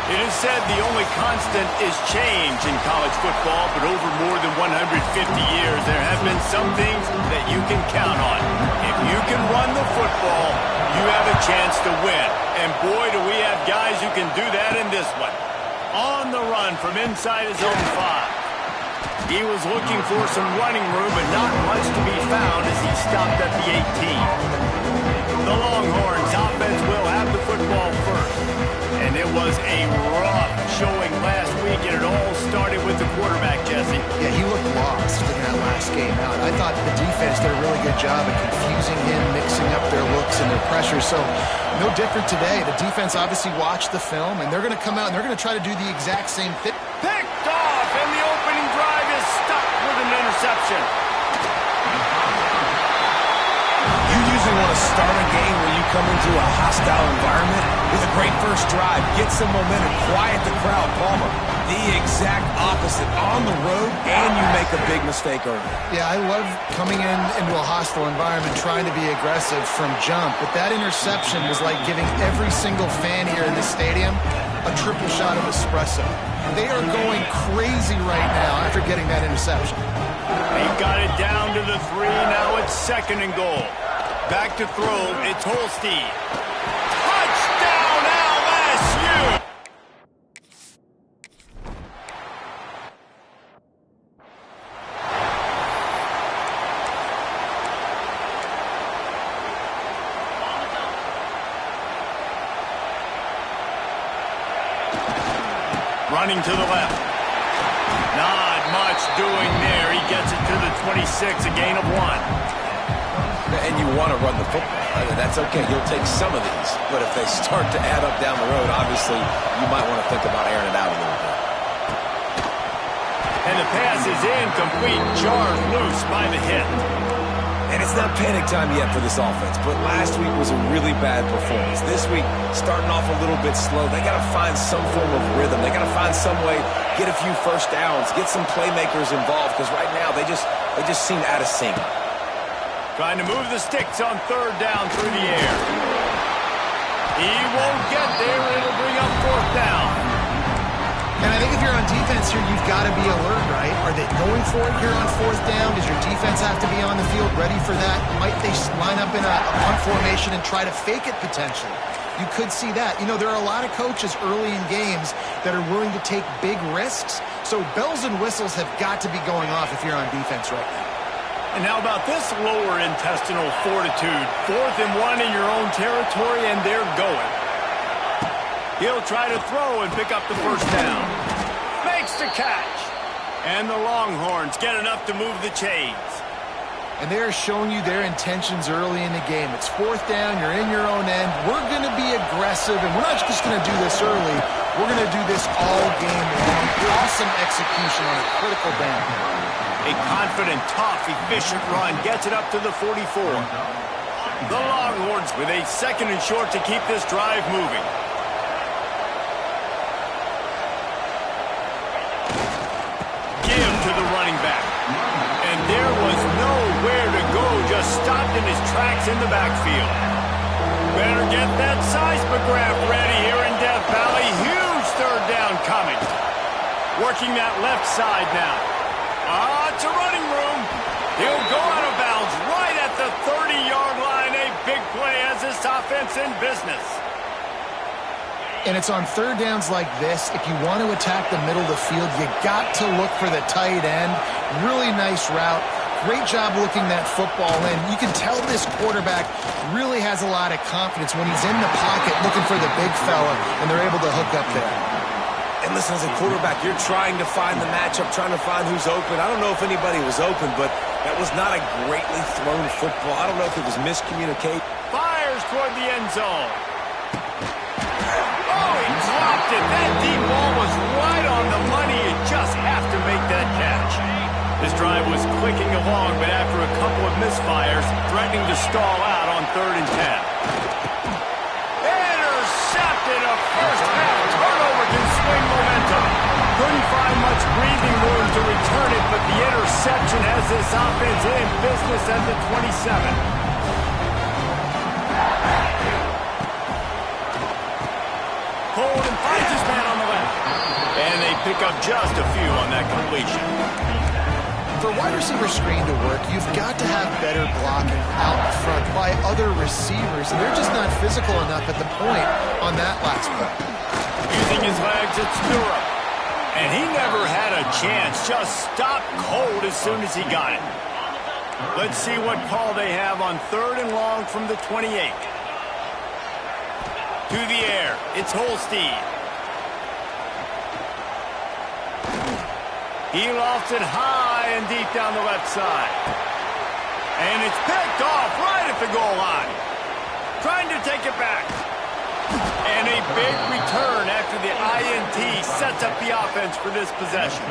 It is said the only constant is change in college football, but over more than 150 years, there have been some things that you can count on. If you can run the football, you have a chance to win. And boy, do we have guys who can do that in this one. On the run from inside his own 5. He was looking for some running room, but not much to be found as he stopped at the 18. The Longhorns offense will have the football first. And it was a rough showing last week, and it all started with the quarterback, Jesse. Yeah, he looked lost in that last game out. I thought the defense did a really good job of confusing him, mixing up their looks and their pressure. So no different today. The defense obviously watched the film, and they're going to come out and they're going to try to do the exact same thing. Picked off, and the opening drive is stuck with an interception. You usually want to start a game when you come into a hostile environment with a great first drive, get some momentum, quiet the crowd. Palmer, the exact opposite. On the road, and you make a big mistake early. Yeah, I love coming into a hostile environment, trying to be aggressive from jump, but that interception was like giving every single fan here in this stadium a triple shot of espresso. They are going crazy right now after getting that interception. He got it down to the 3. Now it's 2nd and goal. Back to throw. It's Holstein. Touchdown, LSU! Running to the left. Not much doing there. He gets it to the 26, a gain of 1. And you want to run the football. That's okay. You'll take some of these. But if they start to add up down the road, obviously, you might want to think about airing it out a little bit. And the pass is incomplete. Jarred loose by the hit. And it's not panic time yet for this offense, but last week was a really bad performance. This week, starting off a little bit slow. They got to find some form of rhythm. They got to find some way, get a few first downs, get some playmakers involved, because right now they just seem out of sync. Trying to move the sticks on 3rd down through the air. He won't get there. It'll bring up 4th down. And I think if you're on defense here, you've got to be alert, right? Are they going for it here on 4th down? Does your defense have to be on the field ready for that? Might they line up in a punt formation and try to fake it potentially? You could see that. You know, there are a lot of coaches early in games that are willing to take big risks. So bells and whistles have got to be going off if you're on defense right now. And how about this lower intestinal fortitude? 4th and 1 in your own territory, and they're going. He'll try to throw and pick up the 1st down. Makes the catch. And the Longhorns get enough to move the chains. And they're showing you their intentions early in the game. It's 4th down. You're in your own end. We're going to be aggressive, and we're not just going to do this early. We're going to do this all game long. Awesome execution on a critical down. A confident, tough, efficient run gets it up to the 44. The Longhorns with a 2nd and short to keep this drive moving. Give to the running back. And there was nowhere to go, just stopped in his tracks in the backfield. Better get that seismograph ready here in Death Valley. Huge 3rd down coming. Working that left side now. It's a running room. He'll go out of bounds right at the 30-yard line. A big play as this offense in business. And it's on 3rd downs like this. If you want to attack the middle of the field, you got to look for the tight end. Really nice route. Great job looking that football in. You can tell this quarterback really has a lot of confidence when he's in the pocket looking for the big fella, and they're able to hook up there. And listen, as a quarterback, you're trying to find the matchup, trying to find who's open. I don't know if anybody was open, but that was not a greatly thrown football. I don't know if it was miscommunication. Fires toward the end zone. Oh, he dropped it. That deep ball was right on the money. You just have to make that catch. This drive was clicking along, but after a couple of misfires, threatening to stall out on 3rd and 10. Intercepted, a first half turnover can swing momentum. Couldn't find much breathing room to return it, but the interception has this offense in business at the 27. Holden finds his man on the And they pick up just a few on that completion. For a wide receiver screen to work, you've got to have better blocking out front by other receivers. And they're just not physical enough at the point on that last play. Using his legs at Stirrup. And he never had a chance. Just stopped cold as soon as he got it. Let's see what call they have on 3rd and long from the 28. To the air. It's Holstein. He lofts it high and deep down the left side. And it's picked off right at the goal line. Trying to take it back. And a big return after the INT sets up the offense for this possession.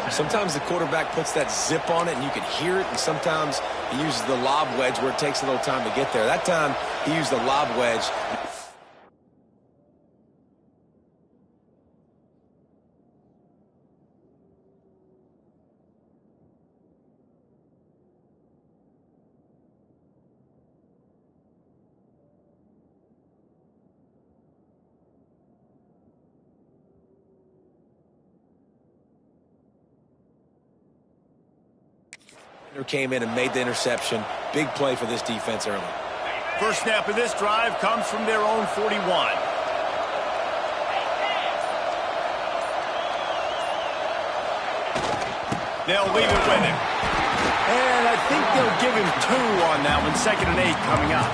Sometimes the quarterback puts that zip on it and you can hear it, and sometimes he uses the lob wedge where it takes a little time to get there. That time he used the lob wedge. Came in and made the interception. Big play for this defense early. First snap of this drive comes from their own 41. They'll leave it with him. And I think they'll give him 2 on that one. 2nd and 8 coming up.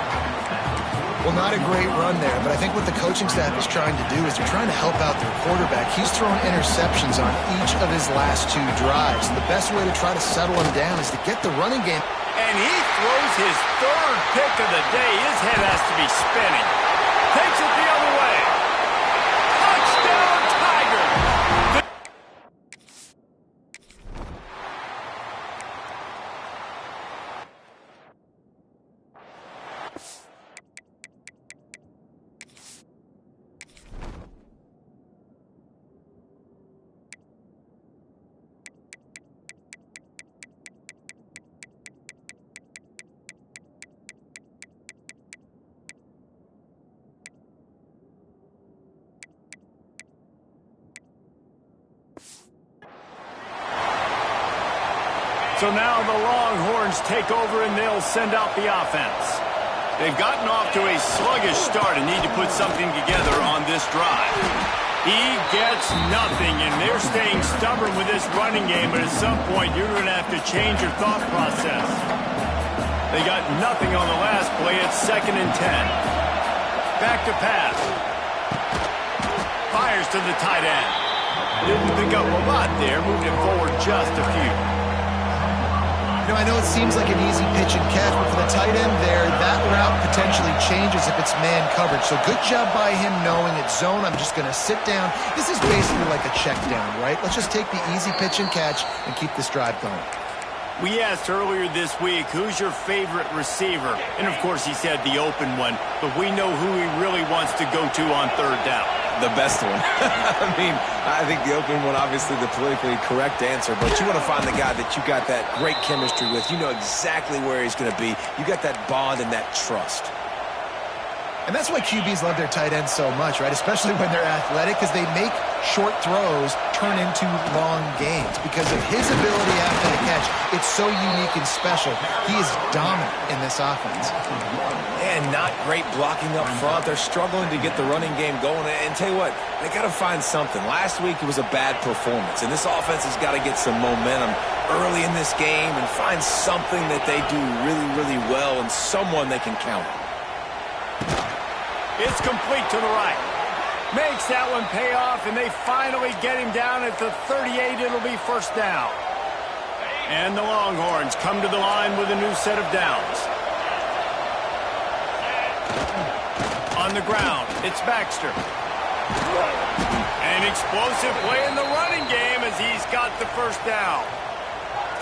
Well, not a great run there, but I think what the coaching staff is trying to do is they're trying to help out their quarterback. He's thrown interceptions on each of his last 2 drives. The best way to try to settle him down is to get the running game. And he throws his 3rd pick of the day. His head has to be spinning. Takes it the other way. Touchdown, Tiger! So now the Longhorns take over and they'll send out the offense. They've gotten off to a sluggish start and need to put something together on this drive. He gets nothing, and they're staying stubborn with this running game, but at some point you're going to have to change your thought process. They got nothing on the last play. It's 2nd and 10. Back to pass. Fires to the tight end. Didn't pick up a lot there, moving it forward just a few. You know, I know it seems like an easy pitch and catch, but for the tight end there, that route potentially changes if it's man coverage. So good job by him knowing it's zone. I'm just going to sit down. This is basically like a check down, right? Let's just take the easy pitch and catch and keep this drive going. We asked earlier this week, who's your favorite receiver? And, of course, he said the open one, but we know who he really wants to go to on 3rd down. The best one. I mean, I think the open one, obviously the politically correct answer, but you want to find the guy that you got that great chemistry with. You know exactly where he's going to be. You got that bond and that trust. And that's why QBs love their tight ends so much, right? Especially when they're athletic, because they make short throws turn into long gains. Because of his ability after the catch, it's so unique and special. He is dominant in this offense. And not great blocking up front. They're struggling to get the running game going. And tell you what, they got to find something. Last week it was a bad performance, and this offense has got to get some momentum early in this game and find something that they do really, really well and someone they can count on. It's complete to the right. Makes that one pay off, and they finally get him down at the 38. It'll be 1st down. And the Longhorns come to the line with a new set of downs. On the ground, it's Baxter. An explosive play in the running game as he's got the 1st down.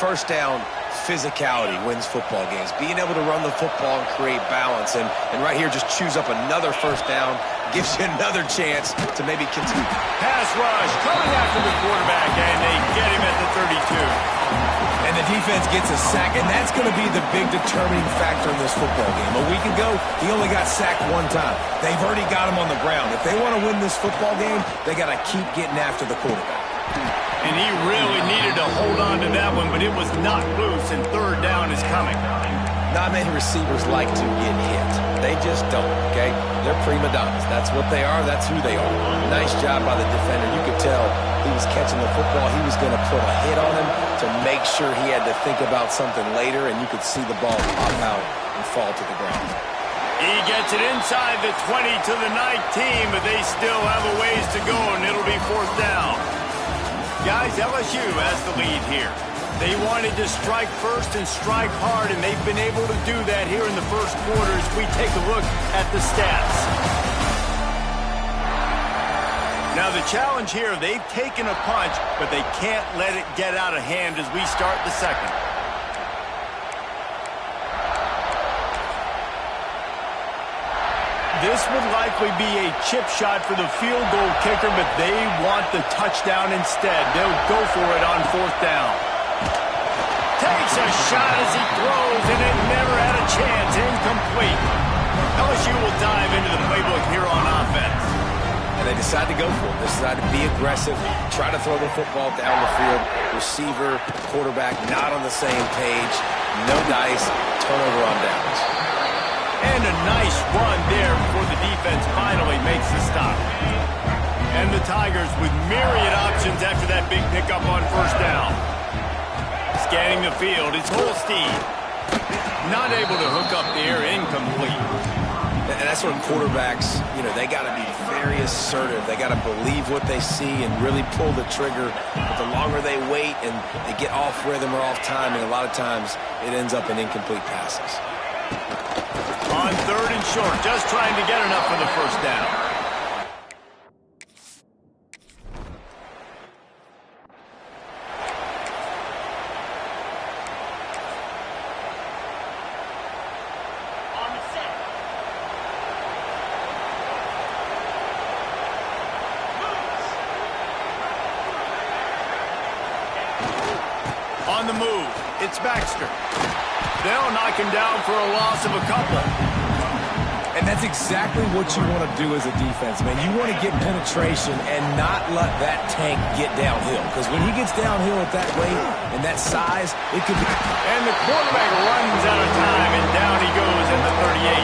1st down, physicality wins football games. Being able to run the football and create balance. And right here, just choose up another 1st down. Gives you another chance to maybe continue. Pass rush coming after the quarterback, and they get him at the 32. And the defense gets a sack, and that's going to be the big determining factor in this football game. A week ago, he only got sacked one time. They've already got him on the ground. If they want to win this football game, they got to keep getting after the quarterback. And he really needed to hold on to that one, but it was knocked loose, and third down is coming. Not many receivers like to get hit. They just don't, okay? They're prima donnas. That's what they are. That's who they are. Nice job by the defender. You could tell he was catching the football. He was going to put a hit on him to make sure he had to think about something later, and you could see the ball pop out and fall to the ground. He gets it inside the 20 to the 19, but they still have a ways to go, and it'll be fourth down. Guys, LSU has the lead here. They wanted to strike first and strike hard, and they've been able to do that here in the first quarter as we take a look at the stats. Now the challenge here, they've taken a punch, but they can't let it get out of hand as we start the second. This would likely be a chip shot for the field goal kicker, but they want the touchdown instead. They'll go for it on fourth down. Takes a shot as he throws, and it never had a chance. Incomplete. LSU will dive into the playbook here on offense. And they decide to go for it. They decide to be aggressive, try to throw the football down the field. Receiver, quarterback, not on the same page. No dice, turnover on downs. And a nice run there before the defense finally makes the stop. And the Tigers with myriad options after that big pickup on first down. Scanning the field, it's Holstein. Not able to hook up there, incomplete. And that's where quarterbacks, they got to be very assertive. They got to believe what they see and really pull the trigger. But the longer they wait and they get off rhythm or off timing, a lot of times it ends up in incomplete passes. On third and short, just trying to get enough for the first down. On the move, it's Baxter. They'll knock him down for a loss of a couple. And that's exactly what you want to do as a defense, man. You want to get penetration and not let that tank get downhill. Because when he gets downhill at that weight and that size, it could be... And the quarterback runs out of time, and down he goes at the 38.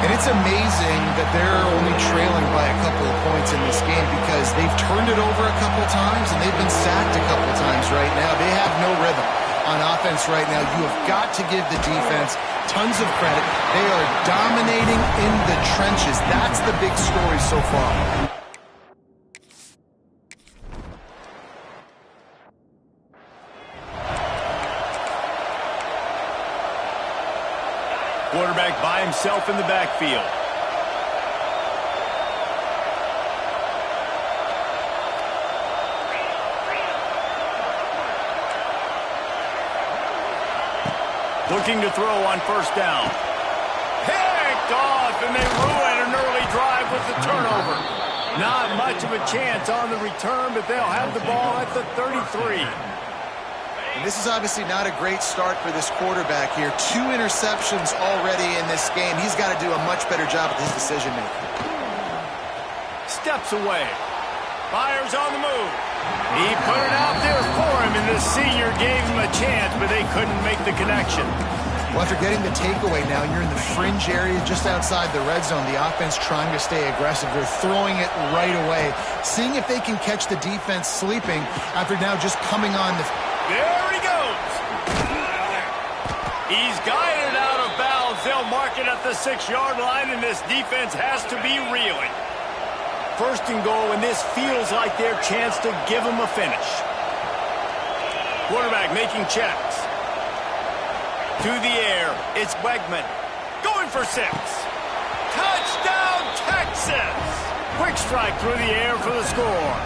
And it's amazing that they're only trailing by a couple of points in this game because they've turned it over a couple times and they've been sacked a couple times right now. They have no rhythm on offense right now. You have got to give the defense tons of credit. They are dominating in the trenches. That's the big story so far. Quarterback by himself in the backfield. Looking to throw on first down. Picked off, and they ruin an early drive with the turnover. Not much of a chance on the return, but they'll have the ball at the 33. And this is obviously not a great start for this quarterback here. 2 interceptions already in this game. He's got to do a much better job with his decision-making. Steps away. Fires on the move. He put it out there for him, and the senior gave him a chance, but they couldn't make the connection. Well, after getting the takeaway now, you're in the fringe area just outside the red zone. The offense trying to stay aggressive. They're throwing it right away, seeing if they can catch the defense sleeping after now just coming on the... There he goes. He's guided out of bounds. They'll mark it at the 6-yard line, and this defense has to be reeling. First and goal, and this feels like their chance to give them a finish. Quarterback making checks. To the air, it's Wegman. Going for 6. Touchdown, Texas! Quick strike through the air for the score.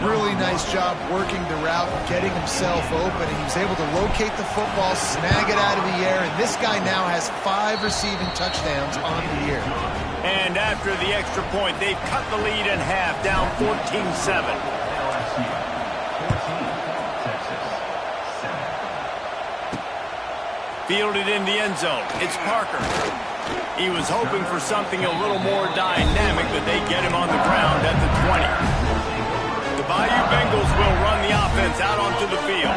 Really nice job working the route, getting himself open, and he was able to locate the football, snag it out of the air, and this guy now has 5 receiving touchdowns on the year. And after the extra point, they've cut the lead in half, down 14-7. Fielded in the end zone. It's Parker. He was hoping for something a little more dynamic, but they get him on the ground at the 20. The Bayou Bengals will run the offense out onto the field.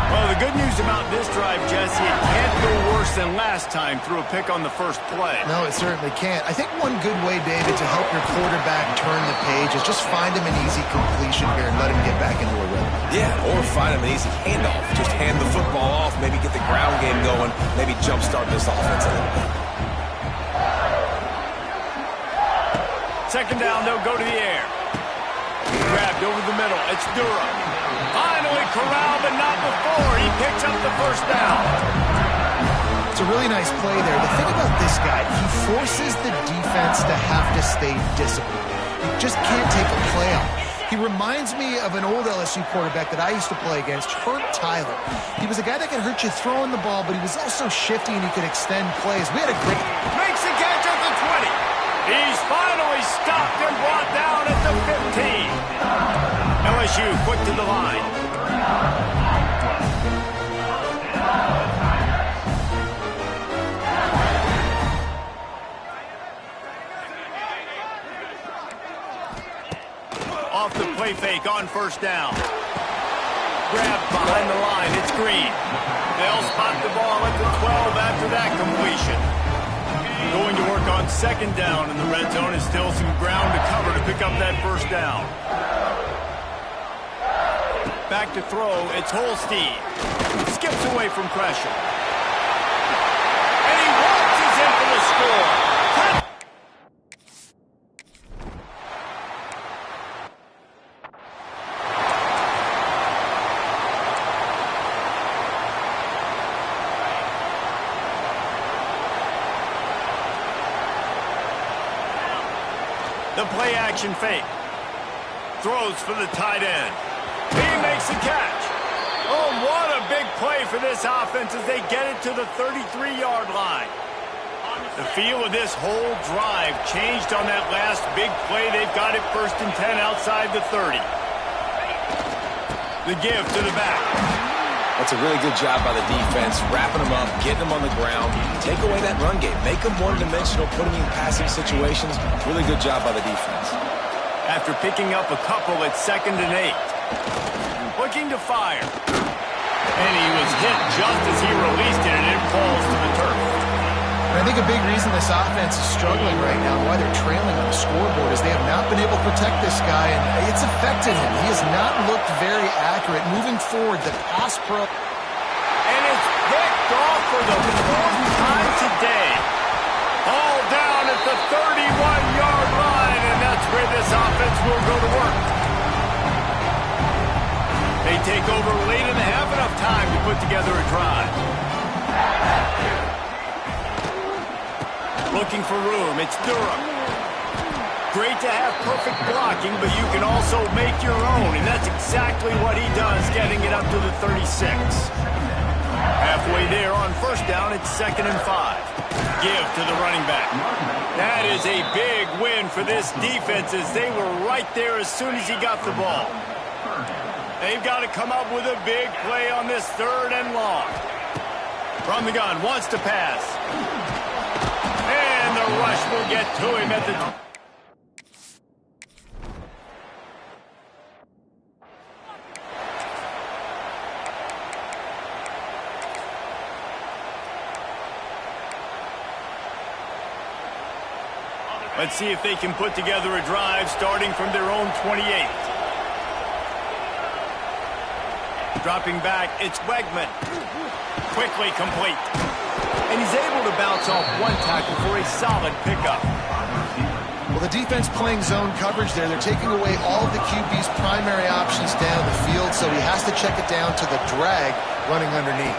Well, the good news about this drive, Jesse, it can't go worse than last time through a pick on the first play. No, it certainly can't. I think one good way, David, to help your quarterback turn the page is just find him an easy completion here and let him get back into a rhythm. Yeah, or find him an easy handoff. Just hand the football off, maybe get the ground game going, maybe jumpstart this offense a little bit. Second down, they'll go to the air. Grabbed over the middle. It's Durham. Finally corralled, but not before. He picks up the first down. It's a really nice play there. The thing about this guy, he forces the defense to have to stay disciplined. You just can't take a play off. He reminds me of an old LSU quarterback that I used to play against, Herb Tyler. He was a guy that could hurt you throwing the ball, but he was also shifty and he could extend plays. We had a great... Makes the catch at the 20. He's finally stopped and brought down at the 15. LSU quick to the line. Off the play fake on first down. Grabbed behind the line. It's Green. They'll spot the ball at the 12 after that completion. Going to work on second down in the red zone is still some ground to cover to pick up that first down. Back to throw, it's Holstein. Skips away from pressure. And he waltzes in for the score. The play action fake. Throws for the tight end. He makes the catch. Oh, what a big play for this offense as they get it to the 33-yard line. The feel of this whole drive changed on that last big play. They've got it 1st and 10 outside the 30. The give to the back. That's a really good job by the defense, wrapping them up, getting them on the ground. Take away that run game. Make them one-dimensional, put them in passing situations. Really good job by the defense. After picking up a couple, it's 2nd and 8. Looking to fire. And he was hit just as he released it, and it falls to the turf. And I think a big reason this offense is struggling right now and why they're trailing on the scoreboard is they have not been able to protect this guy, and it's affected him. He has not looked very accurate. Moving forward, the pass pro... And it's picked off for the 4th time today. All down at the 31-yard line, and that's where this offense will go to work. They take over late in the half, enough time to put together a drive. Looking for room, it's Durham. Great to have perfect blocking, but you can also make your own, and that's exactly what he does, getting it up to the 36. Halfway there on first down, it's 2nd and 5. Give to the running back. That is a big win for this defense as they were right there as soon as he got the ball. They've got to come up with a big play on this 3rd and long. From the gun, wants to pass. And the rush will get to him at the... Let's see if they can put together a drive starting from their own 28. Dropping back, it's Wegman. Quickly complete. And he's able to bounce off one tackle for a solid pickup. Well, the defense playing zone coverage there. They're taking away all of the QB's primary options down the field, so he has to check it down to the drag running underneath.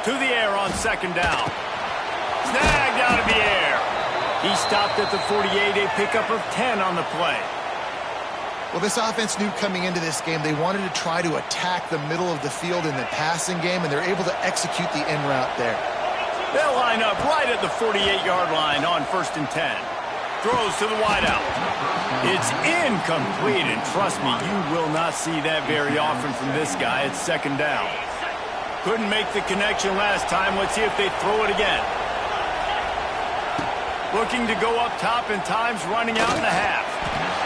To the air on 2nd down. Snagged out of the air. He stopped at the 48, a pickup of 10 on the play. Well, this offense knew coming into this game they wanted to try to attack the middle of the field in the passing game, and they're able to execute the in route there. They'll line up right at the 48-yard line on 1st and 10. Throws to the wideout. It's incomplete, and trust me, you will not see that very often from this guy. It's 2nd down. Couldn't make the connection last time. Let's see if they throw it again. Looking to go up top, and time's running out in the half.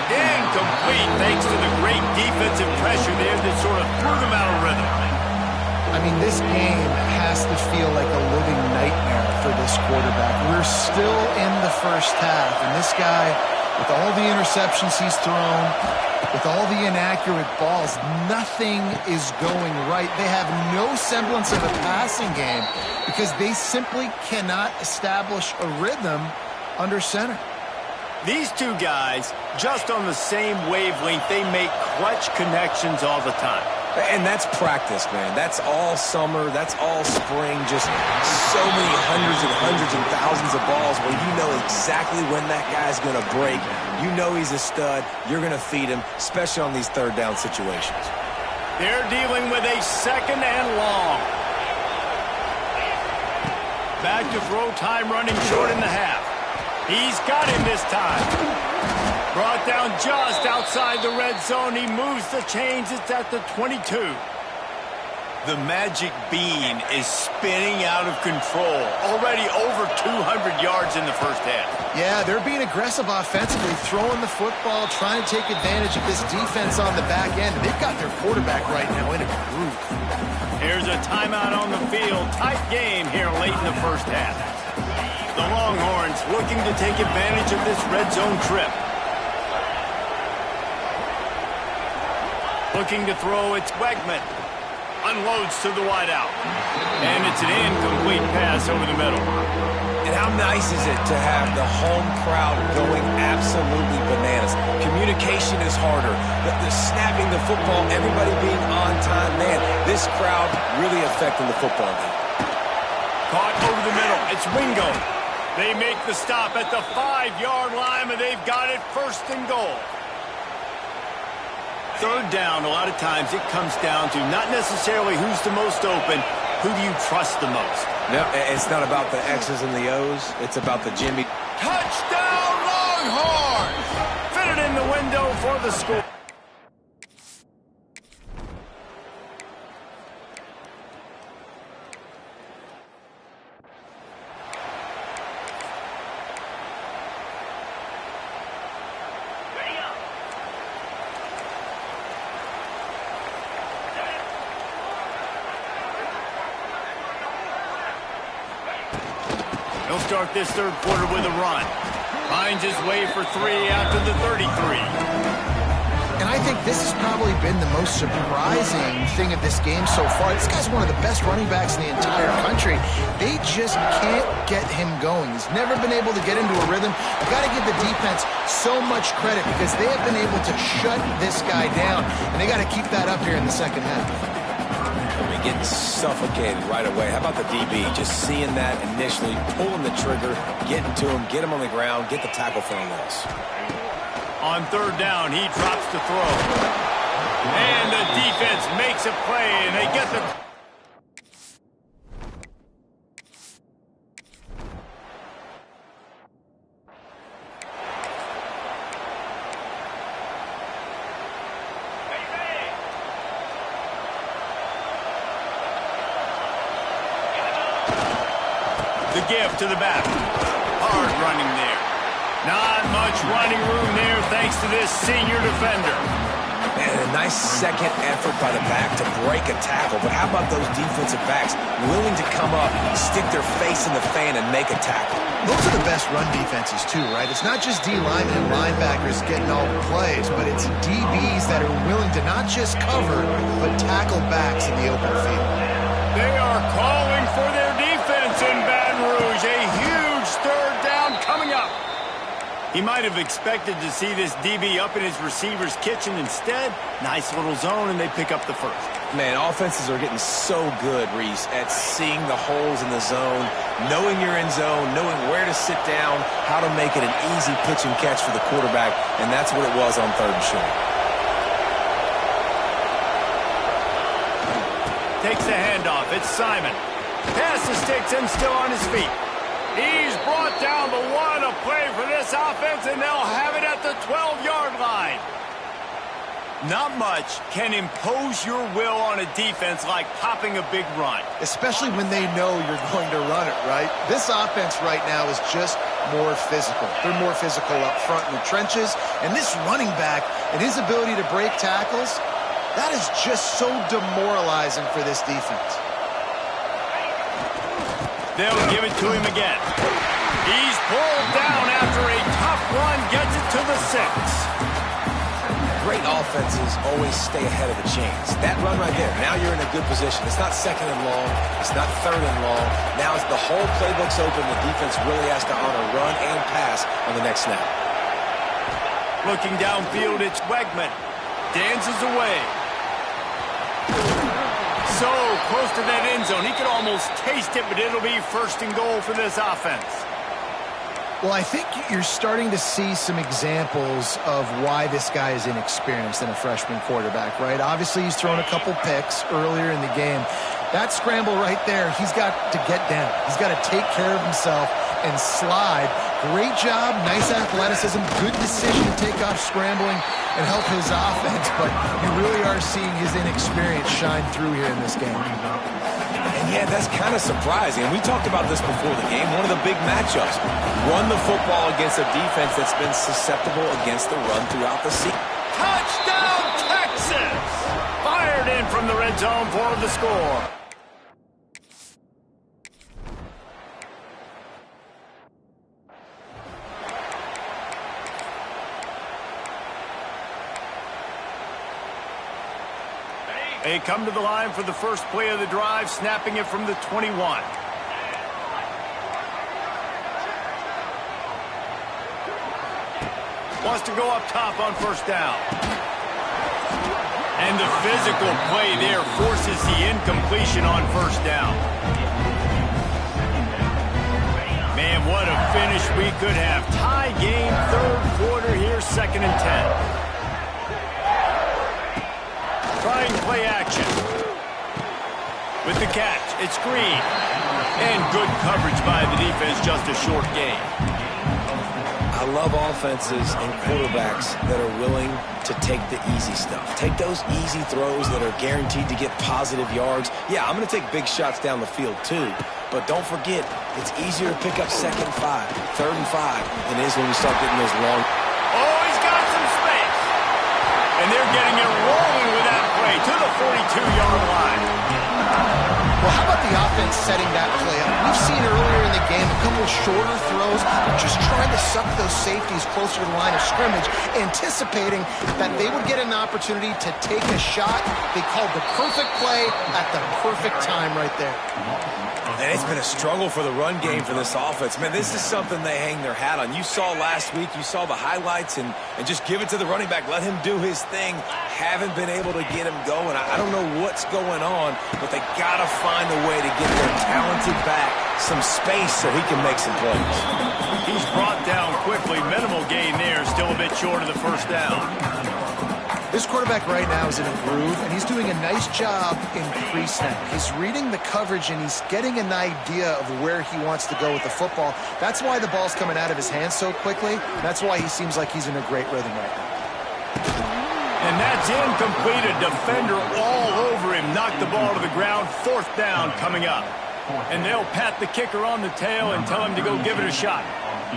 Incomplete thanks to the great defensive pressure there that sort of threw them out of rhythm. I mean, this game has to feel like a living nightmare for this quarterback. We're still in the first half, and this guy, with all the interceptions he's thrown, with all the inaccurate balls, nothing is going right. They have no semblance of a passing game because they simply cannot establish a rhythm under center. These two guys, just on the same wavelength, they make clutch connections all the time. And that's practice, man. That's all summer. That's all spring. Just so many hundreds and thousands of balls where you know exactly when that guy's going to break. You know he's a stud. You're going to feed him, especially on these third down situations. They're dealing with a second and long. Back to throw, time running short in the half. He's got him this time. Brought down just outside the red zone. He moves the chains. It's at the 22. The magic bean is spinning out of control. Already over 200 yards in the first half. Yeah, they're being aggressive offensively, throwing the football, trying to take advantage of this defense on the back end. They've got their quarterback right now in a groove. Here's a timeout on the field. Tight game here late in the first half. The Longhorns looking to take advantage of this red zone trip. Looking to throw, it's Wegman. Unloads to the wideout. And it's an incomplete pass over the middle. And how nice is it to have the home crowd going absolutely bananas? Communication is harder. The snapping the football, everybody being on time. Man, this crowd really affecting the football game. Caught over the middle. It's Wingo. They make the stop at the 5-yard line, and they've got it first and goal. Third down, a lot of times it comes down to not necessarily who's the most open, who do you trust the most? No, it's not about the X's and the O's. It's about the Jimmy. Touchdown, Longhorns! Fit it in the window for the score. He'll start this third quarter with a run. Finds his way for 3 out to the 33. And I think this has probably been the most surprising thing of this game so far. This guy's one of the best running backs in the entire country. They just can't get him going. He's never been able to get into a rhythm. You've got to give the defense so much credit because they have been able to shut this guy down. And they got to keep that up here in the second half. Getting suffocated right away. How about the DB? Just seeing that initially, pulling the trigger, getting to him, get him on the ground, get the tackle for a loss. On third down, he drops the throw. And the defense makes a play, and they get the... The give to the back. Hard running there. Not much running room there thanks to this senior defender. And a nice second effort by the back to break a tackle. But how about those defensive backs willing to come up, stick their face in the fan, and make a tackle? Those are the best run defenses too, right? It's not just D linemen and linebackers getting all the plays, but it's DBs that are willing to not just cover, but tackle backs in the open field. They are calling for their defense in Baton Rouge. A huge third down coming up. He might have expected to see this DB up in his receiver's kitchen. Instead, nice little zone, and they pick up the first. Man, offenses are getting so good, Reese, at seeing the holes in the zone, knowing you're in zone, knowing where to sit down, how to make it an easy pitch and catch for the quarterback, and that's what it was on third and short. Takes the handoff. It's Simon. Pass the sticks and still on his feet. He's brought down, but what a play for this offense, and they'll have it at the 12-yard line. Not much can impose your will on a defense like popping a big run. Especially when they know you're going to run it, right? This offense right now is just more physical. They're more physical up front in the trenches. And this running back and his ability to break tackles, that is just so demoralizing for this defense. They'll give it to him again. He's pulled down after a tough run, gets it to the 6. Great offenses always stay ahead of the chains. That run right there, now you're in a good position. It's not second and long. It's not third and long. Now it's the whole playbook's open. The defense really has to honor run and pass on the next snap. Looking downfield, it's Wegman. Dances away. So close to that end zone. He could almost taste it, but it'll be first and goal for this offense. Well, I think you're starting to see some examples of why this guy is inexperienced in a freshman quarterback, right? Obviously, he's thrown a couple picks earlier in the game. That scramble right there, he's got to get down. He's got to take care of himself and slide. Great job, nice athleticism, good decision to take off scrambling and help his offense, but you really are seeing his inexperience shine through here in this game. And yeah, that's kind of surprising. And we talked about this before the game. One of the big matchups. Run the football against a defense that's been susceptible against the run throughout the season. Touchdown, Texas! Fired in from the red zone for the score. They come to the line for the first play of the drive, snapping it from the 21. Wants to go up top on first down. And the physical play there forces the incompletion on first down. Man, what a finish we could have. Tie game, third quarter here, 2nd and 10. Trying play action. With the catch, it's Green. And good coverage by the defense, just a short gain. I love offenses and quarterbacks that are willing to take the easy stuff. Take those easy throws that are guaranteed to get positive yards. Yeah, I'm going to take big shots down the field too. But don't forget, it's easier to pick up 2nd and 5, 3rd and 5 than it is when we start getting those long. Oh, he's got some space. And they're getting it rolling with that play to the 42-yard line. Well, how about the offense setting that play up? We've seen earlier in the game a couple shorter throws, just trying to suck those safeties closer to the line of scrimmage, anticipating that they would get an opportunity to take a shot. They called the perfect play at the perfect time right there. And it's been a struggle for the run game for this offense. Man, this is something they hang their hat on. You saw last week, you saw the highlights, and just give it to the running back. Let him do his thing. Haven't been able to get him going. I don't know what's going on, but they got to find a way to get their talented back some space so he can make some plays. He's brought down quickly. Minimal gain there. Still a bit short of the first down. This quarterback right now is in a groove, and he's doing a nice job in pre-snap. He's reading the coverage, and he's getting an idea of where he wants to go with the football. That's why the ball's coming out of his hands so quickly. That's why he seems like he's in a great rhythm right now. And that's incomplete. A defender all over him. Knocked the ball to the ground. 4th down coming up. And they'll pat the kicker on the tail and tell him to go give it a shot.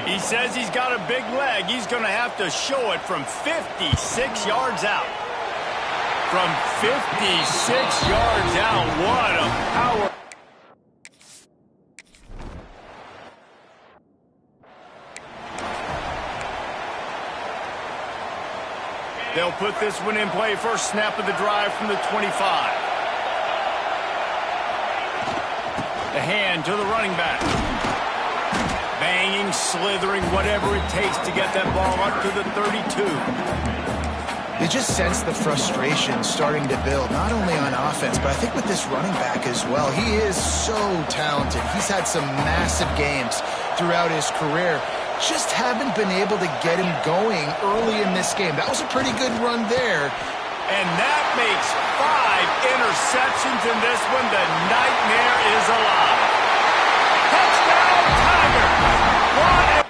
He says he's got a big leg. He's going to have to show it from 56 yards out. From 56 yards out. What a power. They'll put this one in play. First snap of the drive from the 25. The hand to the running back. Banging, slithering, whatever it takes to get that ball up to the 32. You just sense the frustration starting to build, not only on offense, but I think with this running back as well. He is so talented. He's had some massive games throughout his career. Just haven't been able to get him going early in this game. That was a pretty good run there. And that makes 5 interceptions in this one. The nightmare is alive. Touchdown, Tiger! What?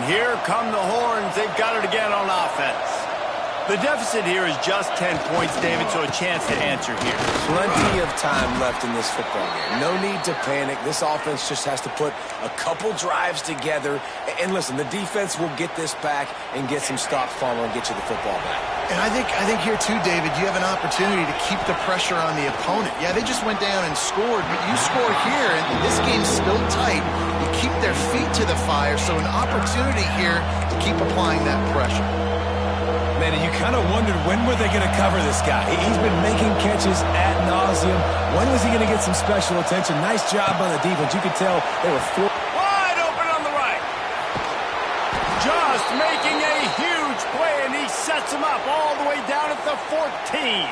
here come the horns. They've got it again on offense. The deficit here is just 10 points, David, so a chance to answer here. Plenty of time left in this football game. No need to panic. This offense just has to put a couple drives together. And listen, the defense will get this back and get some stops following and get you the football back. And I think here too, David, you have an opportunity to keep the pressure on the opponent. Yeah, they just went down and scored, but you score here, and this game's still tight. You keep their feet to the fire, so an opportunity here to keep applying that pressure. Man, you kind of wondered when were they going to cover this guy. He's been making catches ad nauseum. When was he going to get some special attention? Nice job on the defense. You could tell they were wide open on the right. Just making a huge play, and he sets him up all the way down at the 14.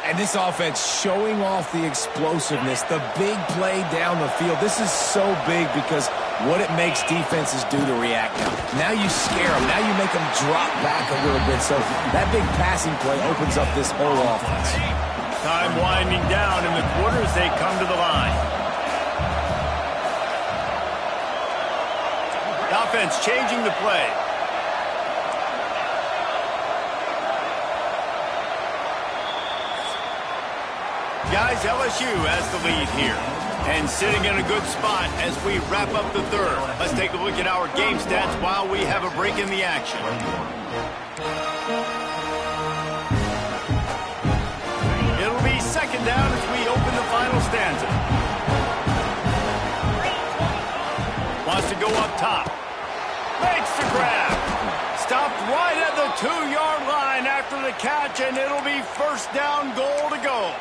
And this offense showing off the explosiveness, the big play down the field. This is so big because what it makes defenses do to react now. Now you scare them. Now you make them drop back a little bit. So that big passing play opens up this whole offense. Time winding down in the quarter as they come to the line. The offense changing the play. Guys, LSU has the lead here. And sitting in a good spot as we wrap up the third. Let's take a look at our game stats while we have a break in the action. It'll be second down as we open the final stanza. Wants to go up top. Makes the grab. Stopped right at the 2-yard line after the catch, and it'll be first down goal to go.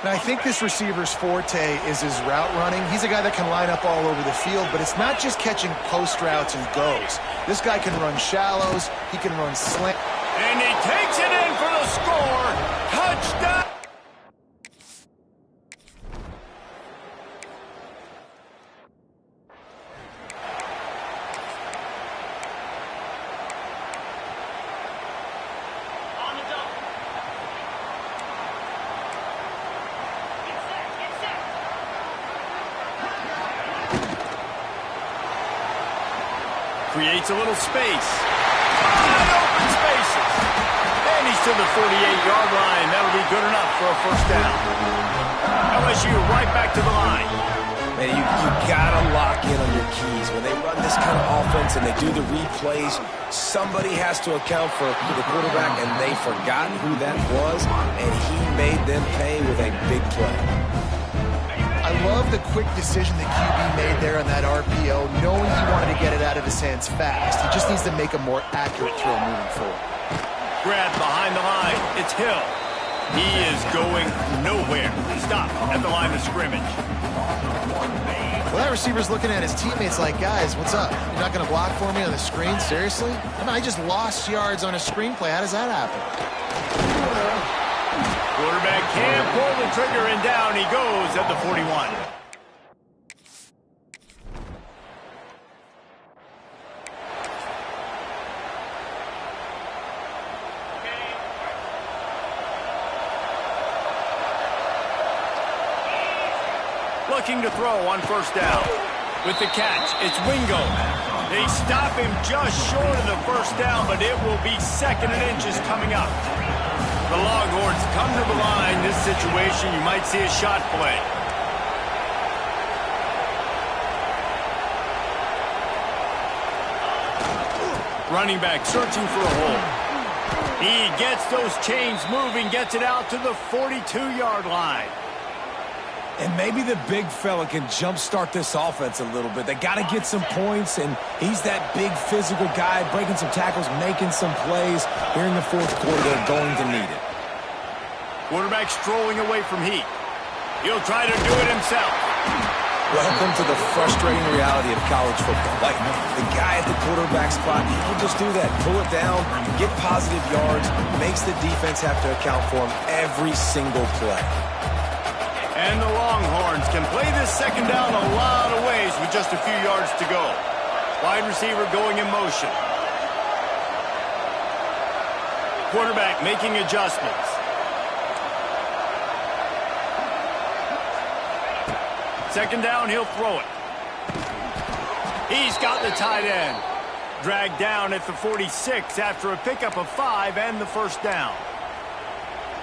And I think this receiver's forte is his route running. He's a guy that can line up all over the field, but it's not just catching post routes and goes. This guy can run shallows. He can run slant. And he takes it in for the score. Touchdown. Creates a little space. Open spaces. And he's to the 48-yard line. That'll be good enough for a first down. LSU right back to the line. Man, you got to lock in on your keys. When they run this kind of offense and they do the replays, somebody has to account for the quarterback, and they forgot who that was, and he made them pay with a big play. I love the quick decision that QB made there on that RPO, knowing he wanted to get it out of his hands fast. He just needs to make a more accurate throw moving forward. Grab behind the line. It's Hill. He is going nowhere. Stop at the line of scrimmage. Well, that receiver's looking at his teammates like, guys, what's up? You're not going to block for me on the screen? Seriously? I mean, I just lost yards on a screenplay. How does that happen? Quarterback can't pull the trigger, and down he goes at the 41. Looking to throw on first down. With the catch, it's Wingo. They stop him just short of the first down, but it will be second and inches coming up. The Longhorns come to the line. This situation, you might see a shot play. Running back searching for a hole. He gets those chains moving, gets it out to the 42-yard line. And maybe the big fella can jumpstart this offense a little bit. They got to get some points, and he's that big physical guy, breaking some tackles, making some plays. Here in the fourth quarter, they're going to need it. Quarterback strolling away from heat. He'll try to do it himself. Welcome to the frustrating reality of college football. Like, the guy at the quarterback spot, he can just do that. Pull it down, get positive yards, makes the defense have to account for him every single play. And the Longhorns can play this second down a lot of ways with just a few yards to go. Wide receiver going in motion. Quarterback making adjustments. Second down, he'll throw it. He's got the tight end. Dragged down at the 46 after a pickup of 5 and the first down.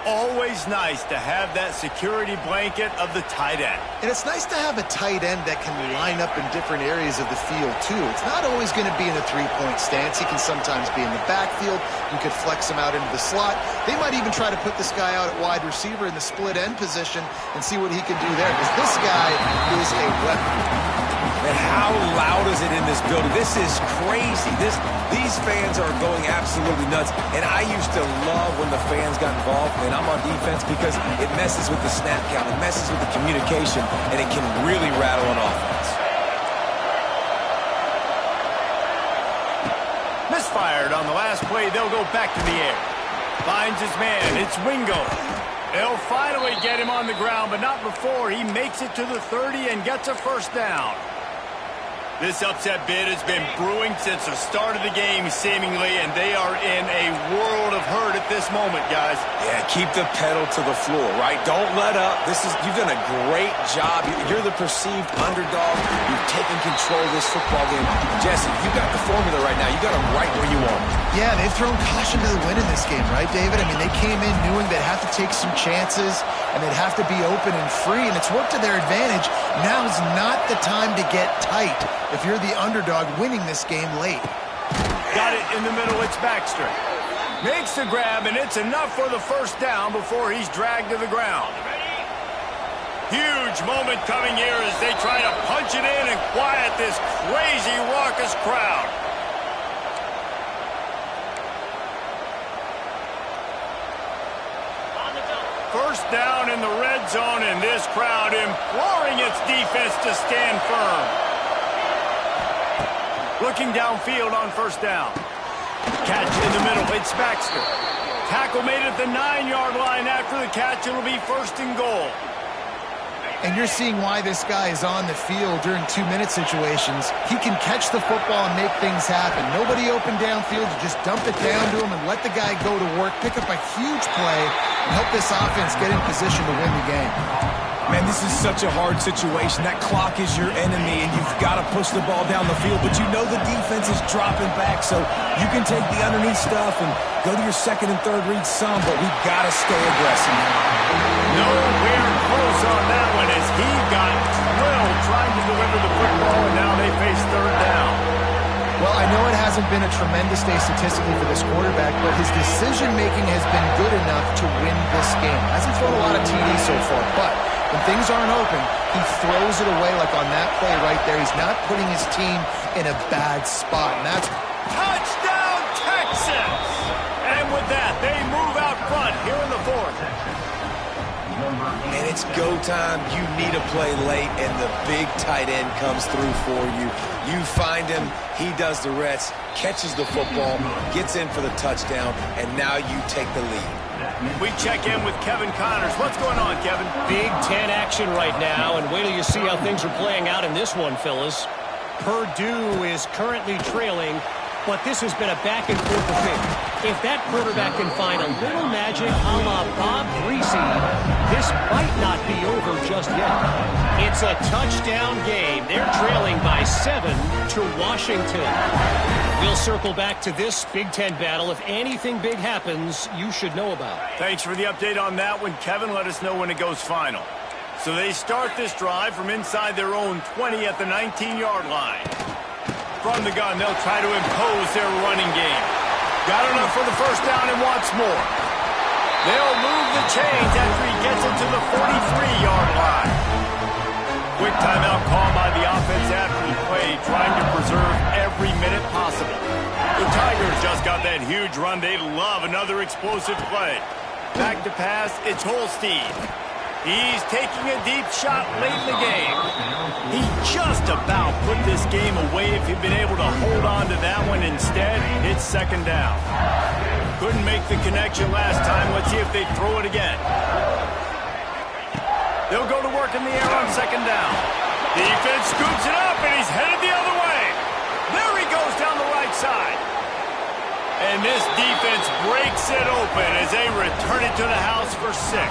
Always nice to have that security blanket of the tight end. And it's nice to have a tight end that can line up in different areas of the field, too. It's not always going to be in a three-point stance. He can sometimes be in the backfield. You could flex him out into the slot. They might even try to put this guy out at wide receiver in the split end position and see what he can do there, because this guy is a weapon. And how loud is it in this building? This is crazy. These fans are going absolutely nuts. And I used to love when the fans got involved, and I'm on defense, because it messes with the snap count, it messes with the communication, and it can really rattle an offense. Misfired on the last play. They'll go back to the air. Finds his man. It's Wingo. They'll finally get him on the ground, but not before he makes it to the 30 and gets a first down. This upset bid has been brewing since the start of the game, seemingly, and they are in a world of hurt at this moment, guys. Yeah, keep the pedal to the floor, right? Don't let up. You've done a great job. You're the perceived underdog. You've taken control of this football game. Jesse, you got the formula right now. You got them right where you want them. Yeah, they've thrown caution to the wind in this game, right, David? I mean, they came in knowing they'd have to take some chances, and they'd have to be open and free, and it's worked to their advantage. Now's not the time to get tight if you're the underdog winning this game late. Got it in the middle. It's Baxter. Makes the grab, and it's enough for the first down before he's dragged to the ground. Huge moment coming here as they try to punch it in and quiet this crazy, raucous crowd. First down in the red zone, and this crowd imploring its defense to stand firm. Looking downfield on first down. Catch in the middle. It's Baxter. Tackle made at the 9-yard line. After the catch, it'll be first and goal. And you're seeing why this guy is on the field during 2-minute situations. He can catch the football and make things happen. Nobody open downfield. You just dump it down to him and let the guy go to work, pick up a huge play, and help this offense get in position to win the game. Man, this is such a hard situation. That clock is your enemy, and you've got to push the ball down the field. But you know the defense is dropping back, so you can take the underneath stuff and go to your second and third read some, but we've got to stay aggressive. Nowhere close on that one as he got drilled trying to deliver the football, and now they face third down. Well, I know it hasn't been a tremendous day statistically for this quarterback, but his decision-making has been good enough to win this game. Hasn't thrown a lot of TDs so far, but when things aren't open, he throws it away like on that play right there. He's not putting his team in a bad spot, and that's... Touchdown, Texas! And with that, they move out front here in the fourth. And it's go time. You need a play late, and the big tight end comes through for you. You find him, he does the rest, catches the football, gets in for the touchdown, and now you take the lead. We check in with Kevin Connors. What's going on, Kevin? Big Ten action right now, and wait till you see how things are playing out in this one, Phyllis. Purdue is currently trailing, but this has been a back-and-forth affair. If that quarterback can find a little magic a la Bob Greasy, this might not be over just yet. It's a touchdown game. They're trailing by 7 to Washington. We'll circle back to this Big Ten battle. If anything big happens, you should know about. Thanks for the update on that one, Kevin. Let us know when it goes final. So they start this drive from inside their own 20 at the 19-yard line. From the gun, they'll try to impose their running game. Got enough for the first down and wants more. They'll move the chains after he gets it to the 43-yard line. Quick timeout call by the offense after the play, trying to preserve every minute possible. The Tigers just got that huge run. They love another explosive play. Back to pass, it's Holstein. He's taking a deep shot late in the game. He just about put this game away if he'd been able to hold on to that one. Instead, it's second down. Couldn't make the connection last time. Let's see if they throw it again. They'll go to work in the air on second down. Defense scoops it up, and he's headed the other way. There he goes down the right side. And this defense breaks it open as they return it to the house for 6.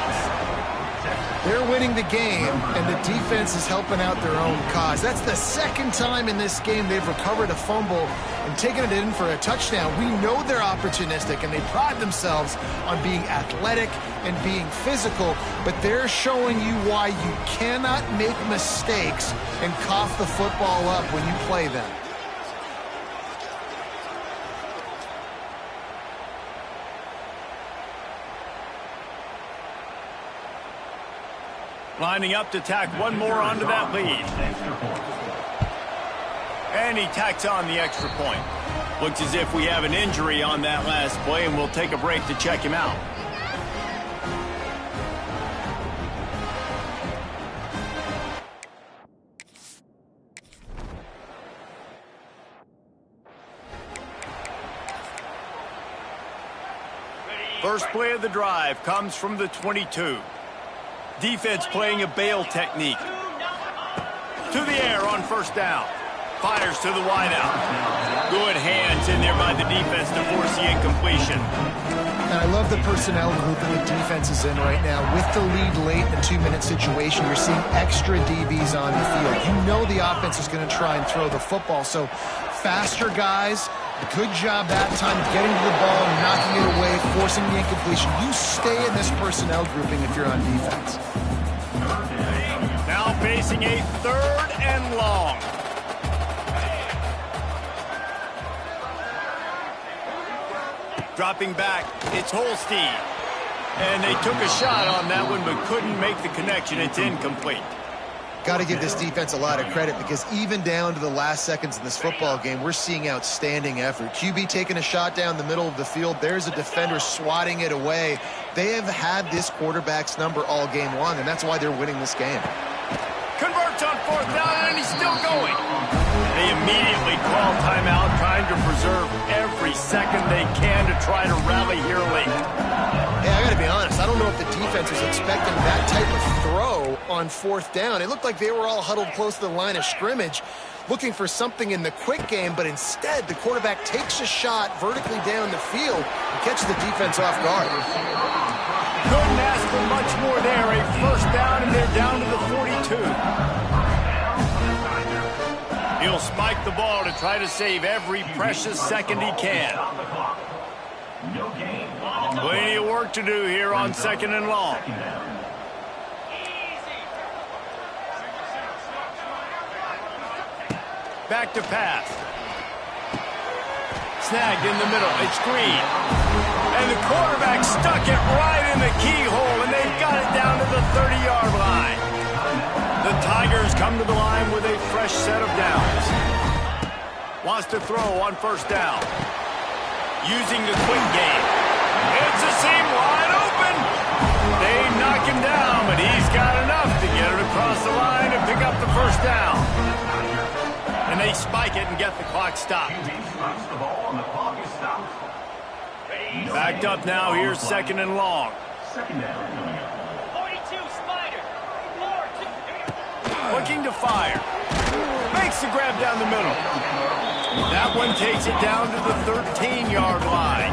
They're winning the game, and the defense is helping out their own cause. That's the second time in this game they've recovered a fumble and taken it in for a touchdown. We know they're opportunistic, and they pride themselves on being athletic and being physical, but they're showing you why you cannot make mistakes and cough the football up when you play them. Lining up to tack one more onto that lead. And he tacks on the extra point. Looks as if we have an injury on that last play, and we'll take a break to check him out. First play of the drive comes from the 22. Defense playing a bail technique. To the air on first down. Fires to the wideout. Good hands in there by the defense to force the incompletion. And I love the personnel group that the defense is in right now. With the lead late in a 2-minute situation, you're seeing extra DBs on the field. You know the offense is going to try and throw the football. So faster guys, good job that time getting to the ball, knocking it away, forcing the incompletion. You stay in this personnel grouping if you're on defense. Now facing a 3rd and long. Dropping back, it's Holstein. And they took a shot on that one but couldn't make the connection. It's incomplete. Got to give this defense a lot of credit, because even down to the last seconds of this football game, we're seeing outstanding effort. QB taking a shot down the middle of the field. There's a defender swatting it away. They have had this quarterback's number all game long, and that's why they're winning this game. Converts on 4th down, and he's still going. They immediately call timeout, trying to preserve every second they can to try to rally here late. Hey, I got to be honest. I don't know if the defense was expecting that type of throw on 4th down. It looked like they were all huddled close to the line of scrimmage, looking for something in the quick game, but instead the quarterback takes a shot vertically down the field and catches the defense off guard. Couldn't ask for much more there. A 1st down, and they're down to the 42. He'll spike the ball to try to save every precious second he can. Plenty of work to do here on 2nd and long. Back to pass. Snagged in the middle. It's Green. And the quarterback stuck it right in the keyhole, and they've got it down to the 30-yard line. The Tigers come to the line with a fresh set of downs. Wants to throw on 1st down. Using the quick game. It's a seam wide open. They knock him down, but he's got enough to get it across the line and pick up the 1st down. And they spike it and get the clock stopped. Backed up now. Here's 2nd and long. 42 Spider. 4-2. Looking to fire. Makes the grab down the middle. That one takes it down to the 13-yard line.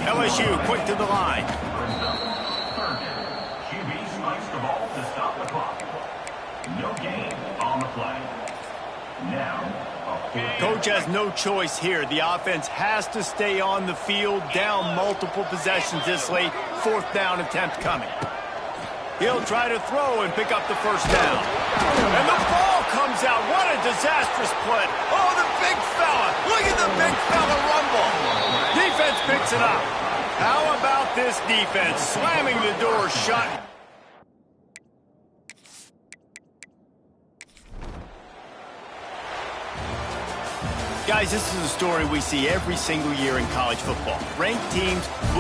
LSU quick to the line. QB spikes the ball to stop the clock. No gain on the play. Now, Coach has no choice here. The offense has to stay on the field, down multiple possessions this late. 4th down attempt coming. He'll try to throw and pick up the 1st down. And the ball comes out. What a disastrous play. Oh, the big fella. Look at the big fella rumble. Defense picks it up. How about this defense slamming the door shut? Guys, this is a story we see every single year in college football. Ranked teams